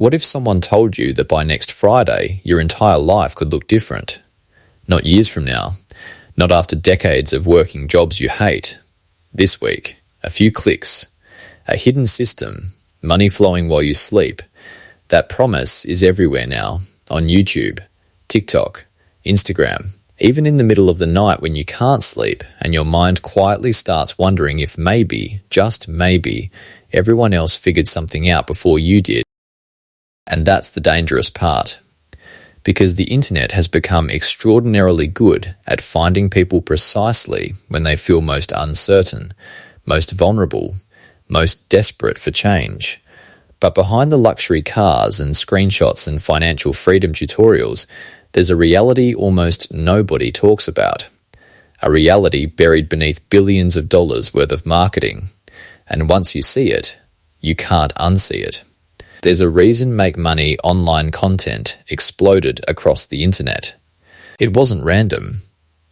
What if someone told you that by next Friday, your entire life could look different? Not years from now, not after decades of working jobs you hate. This week, a few clicks, a hidden system, money flowing while you sleep. That promise is everywhere now, on YouTube, TikTok, Instagram, even in the middle of the night when you can't sleep and your mind quietly starts wondering if maybe, just maybe, everyone else figured something out before you did. And that's the dangerous part. Because the internet has become extraordinarily good at finding people precisely when they feel most uncertain, most vulnerable, most desperate for change. But behind the luxury cars and screenshots and financial freedom tutorials, there's a reality almost nobody talks about. A reality buried beneath billions of dollars worth of marketing. And once you see it, you can't unsee it. There's a reason make money online content exploded across the internet. It wasn't random.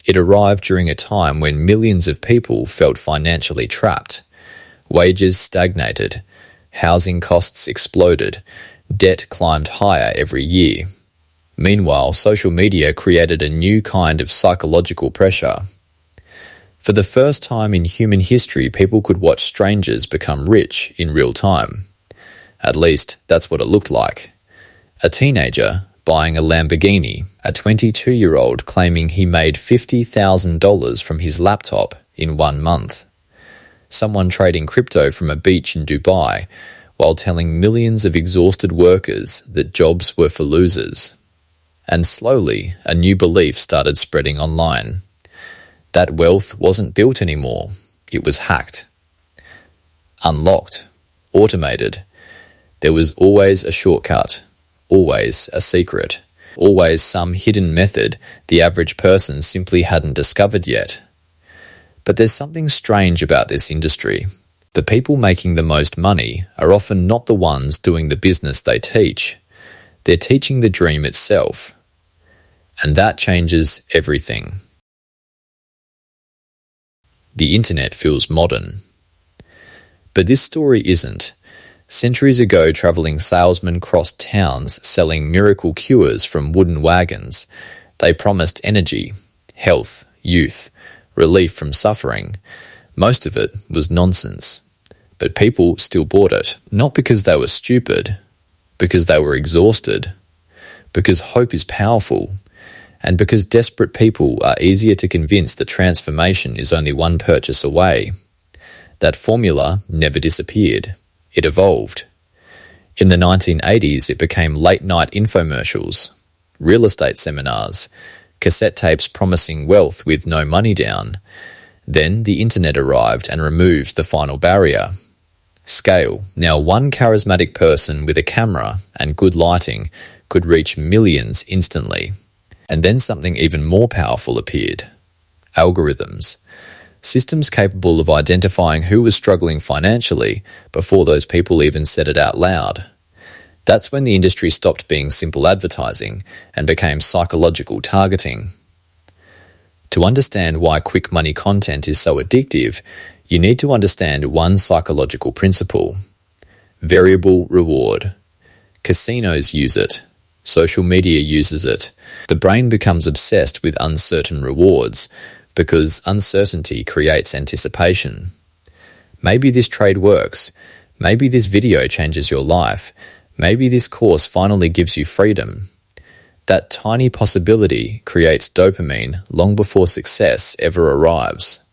It arrived during a time when millions of people felt financially trapped. Wages stagnated, housing costs exploded, debt climbed higher every year. Meanwhile, social media created a new kind of psychological pressure. For the first time in human history, people could watch strangers become rich in real time. At least, that's what it looked like. A teenager buying a Lamborghini, a 22-year-old claiming he made $50,000 from his laptop in 1 month. Someone trading crypto from a beach in Dubai while telling millions of exhausted workers that jobs were for losers. And slowly, a new belief started spreading online. That wealth wasn't built anymore. It was hacked. Unlocked. Automated. There was always a shortcut, always a secret, always some hidden method the average person simply hadn't discovered yet. But there's something strange about this industry. The people making the most money are often not the ones doing the business they teach. They're teaching the dream itself. And that changes everything. The internet feels modern. But this story isn't. Centuries ago, travelling salesmen crossed towns selling miracle cures from wooden wagons. They promised energy, health, youth, relief from suffering. Most of it was nonsense. But people still bought it, not because they were stupid, because they were exhausted, because hope is powerful, and because desperate people are easier to convince that transformation is only one purchase away. That formula never disappeared. It evolved. In the 1980s, it became late-night infomercials, real estate seminars, cassette tapes promising wealth with no money down. Then the internet arrived and removed the final barrier. Scale. Now one charismatic person with a camera and good lighting could reach millions instantly. And then something even more powerful appeared. Algorithms. Systems capable of identifying who was struggling financially before those people even said it out loud. That's when the industry stopped being simple advertising and became psychological targeting. To understand why quick money content is so addictive, you need to understand one psychological principle. Variable reward. Casinos use it. Social media uses it. The brain becomes obsessed with uncertain rewards, because uncertainty creates anticipation. Maybe this trade works. Maybe this video changes your life. Maybe this course finally gives you freedom. That tiny possibility creates dopamine long before success ever arrives.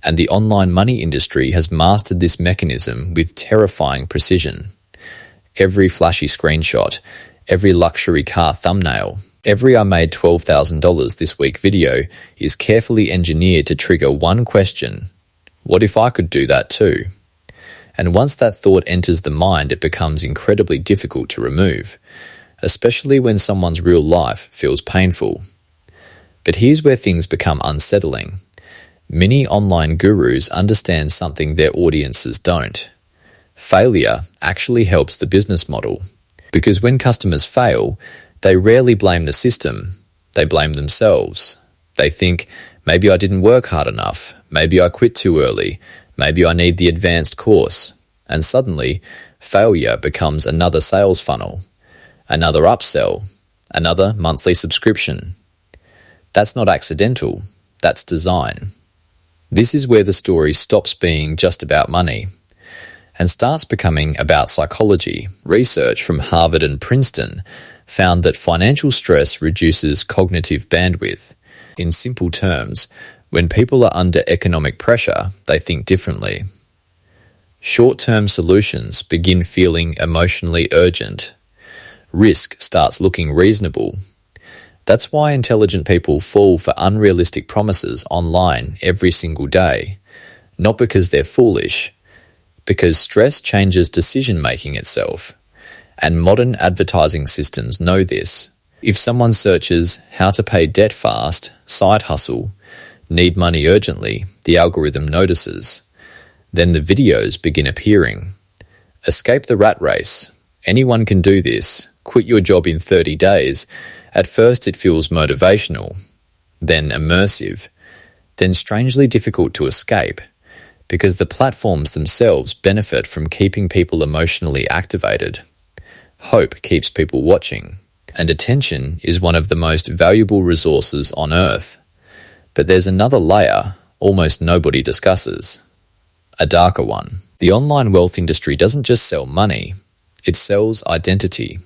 And the online money industry has mastered this mechanism with terrifying precision. Every flashy screenshot, every luxury car thumbnail, every "I made $12,000 this week" video is carefully engineered to trigger one question: what if I could do that too? And once that thought enters the mind, it becomes incredibly difficult to remove, especially when someone's real life feels painful. But here's where things become unsettling. Many online gurus understand something their audiences don't. Failure actually helps the business model, because when customers fail, they rarely blame the system. They blame themselves. They think, maybe I didn't work hard enough. Maybe I quit too early. Maybe I need the advanced course. And suddenly, failure becomes another sales funnel, another upsell, another monthly subscription. That's not accidental, that's design. This is where the story stops being just about money and starts becoming about psychology. Research from Harvard and Princeton found that financial stress reduces cognitive bandwidth. In simple terms, when people are under economic pressure, they think differently. Short-term solutions begin feeling emotionally urgent. Risk starts looking reasonable. That's why intelligent people fall for unrealistic promises online every single day, not because they're foolish, because stress changes decision-making itself, and modern advertising systems know this. If someone searches how to pay debt fast, side hustle, need money urgently, the algorithm notices. Then the videos begin appearing. Escape the rat race. Anyone can do this. Quit your job in 30 days. At first it feels motivational, then immersive, then strangely difficult to escape, because the platforms themselves benefit from keeping people emotionally activated. Hope keeps people watching, and attention is one of the most valuable resources on Earth. But there's another layer almost nobody discusses, a darker one. The online wealth industry doesn't just sell money, it sells identity,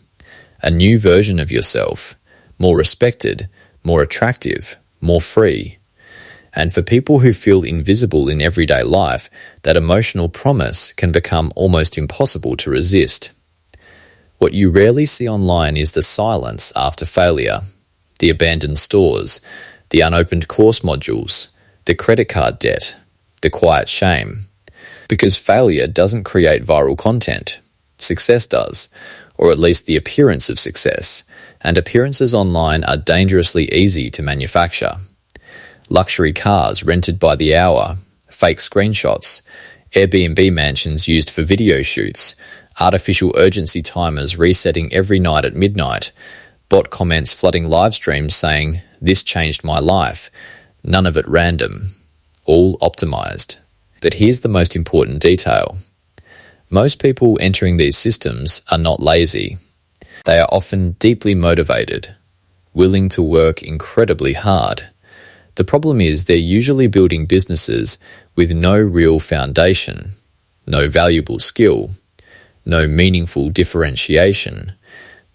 a new version of yourself, more respected, more attractive, more free. And for people who feel invisible in everyday life, that emotional promise can become almost impossible to resist. What you rarely see online is the silence after failure, the abandoned stores, the unopened course modules, the credit card debt, the quiet shame. Because failure doesn't create viral content. Success does, or at least the appearance of success, and appearances online are dangerously easy to manufacture. Luxury cars rented by the hour, fake screenshots, Airbnb mansions used for video shoots, artificial urgency timers resetting every night at midnight, bot comments flooding live streams saying, "This changed my life," none of it random, all optimized. But here's the most important detail. Most people entering these systems are not lazy. They are often deeply motivated, willing to work incredibly hard. The problem is they're usually building businesses with no real foundation, no valuable skill, no meaningful differentiation,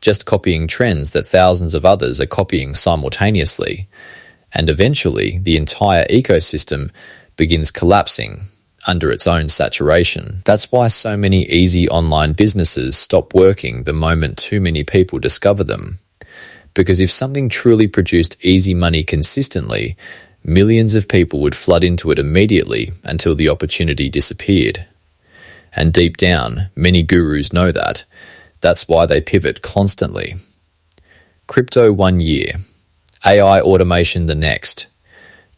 just copying trends that thousands of others are copying simultaneously. And eventually, the entire ecosystem begins collapsing under its own saturation. That's why so many easy online businesses stop working the moment too many people discover them. Because if something truly produced easy money consistently, millions of people would flood into it immediately until the opportunity disappeared. And deep down, many gurus know that. That's why they pivot constantly. Crypto 1 year, AI automation the next,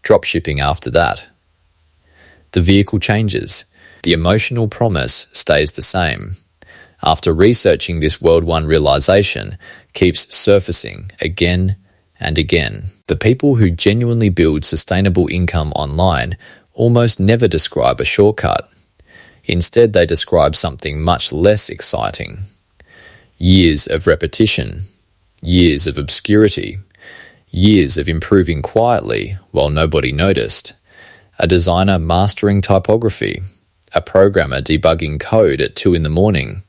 dropshipping after that. The vehicle changes. The emotional promise stays the same. After researching this World One realization keeps surfacing again and again. The people who genuinely build sustainable income online almost never describe a shortcut. Instead, they describe something much less exciting. Years of repetition, years of obscurity, years of improving quietly while nobody noticed. A designer mastering typography, a programmer debugging code at 2 a.m,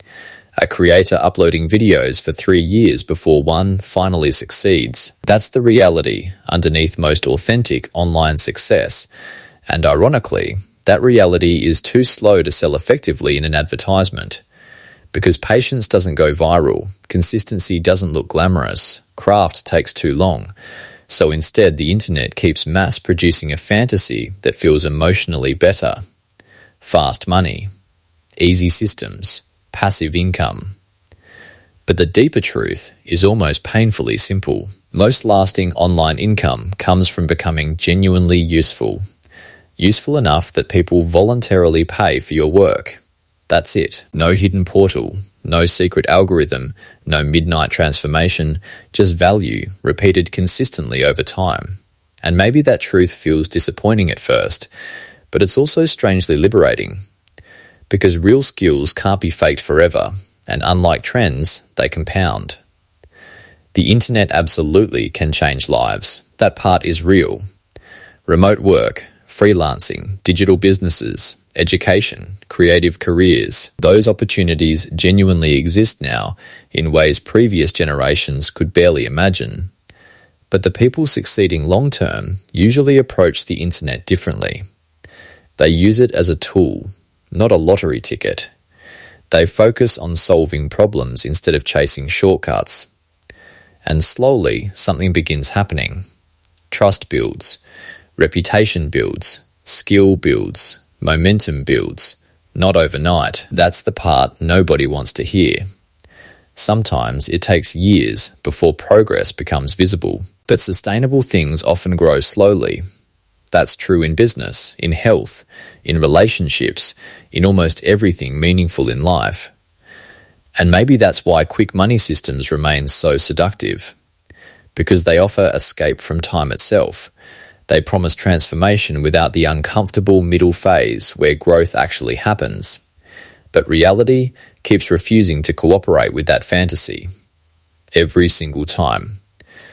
a creator uploading videos for 3 years before one finally succeeds. That's the reality underneath most authentic online success. And ironically, that reality is too slow to sell effectively in an advertisement. Because patience doesn't go viral, consistency doesn't look glamorous, craft takes too long. So instead, the internet keeps mass producing a fantasy that feels emotionally better. Fast money, easy systems, passive income. But the deeper truth is almost painfully simple. Most lasting online income comes from becoming genuinely useful. Useful enough that people voluntarily pay for your work. That's it. No hidden portal, no secret algorithm, no midnight transformation, just value repeated consistently over time. And maybe that truth feels disappointing at first, but it's also strangely liberating. Because real skills can't be faked forever, and unlike trends, they compound. The internet absolutely can change lives. That part is real. Remote work, freelancing, digital businesses, education, creative careers, those opportunities genuinely exist now in ways previous generations could barely imagine. But the people succeeding long-term usually approach the internet differently. They use it as a tool, not a lottery ticket. They focus on solving problems instead of chasing shortcuts. And slowly, something begins happening. Trust builds, reputation builds, skill builds, momentum builds. Not overnight. That's the part nobody wants to hear. Sometimes it takes years before progress becomes visible. But sustainable things often grow slowly. That's true in business, in health, in relationships, in almost everything meaningful in life. And maybe that's why quick money systems remain so seductive. Because they offer escape from time itself. They promise transformation without the uncomfortable middle phase where growth actually happens. But reality keeps refusing to cooperate with that fantasy. Every single time.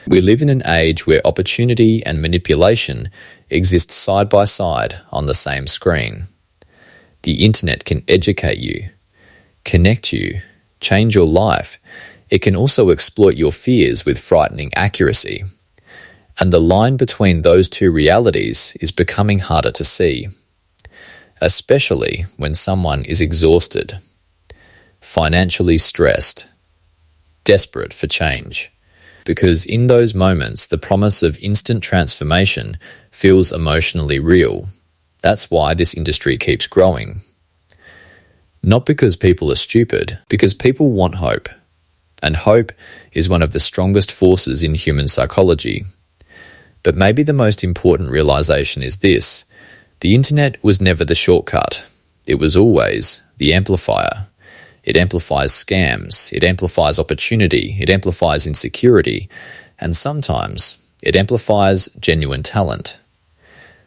We live in an age where opportunity and manipulation exist side by side on the same screen. The internet can educate you, connect you, change your life. It can also exploit your fears with frightening accuracy. And the line between those two realities is becoming harder to see, especially when someone is exhausted, financially stressed, desperate for change. Because in those moments, the promise of instant transformation feels emotionally real. That's why this industry keeps growing. Not because people are stupid, because people want hope. And hope is one of the strongest forces in human psychology. But maybe the most important realization is this: the internet was never the shortcut. It was always the amplifier. It amplifies scams, it amplifies opportunity, it amplifies insecurity, and sometimes it amplifies genuine talent.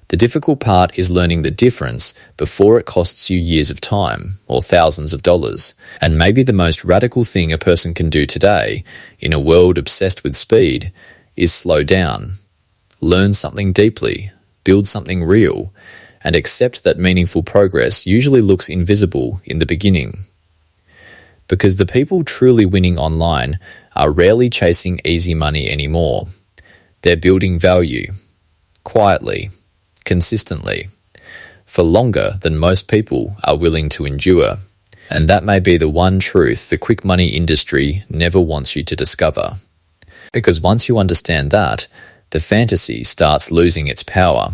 The difficult part is learning the difference before it costs you years of time or thousands of dollars. And maybe the most radical thing a person can do today, in a world obsessed with speed, is slow down, learn something deeply, build something real, and accept that meaningful progress usually looks invisible in the beginning. Because the people truly winning online are rarely chasing easy money anymore. They're building value, quietly, consistently, for longer than most people are willing to endure. And that may be the one truth the quick money industry never wants you to discover. Because once you understand that, the fantasy starts losing its power.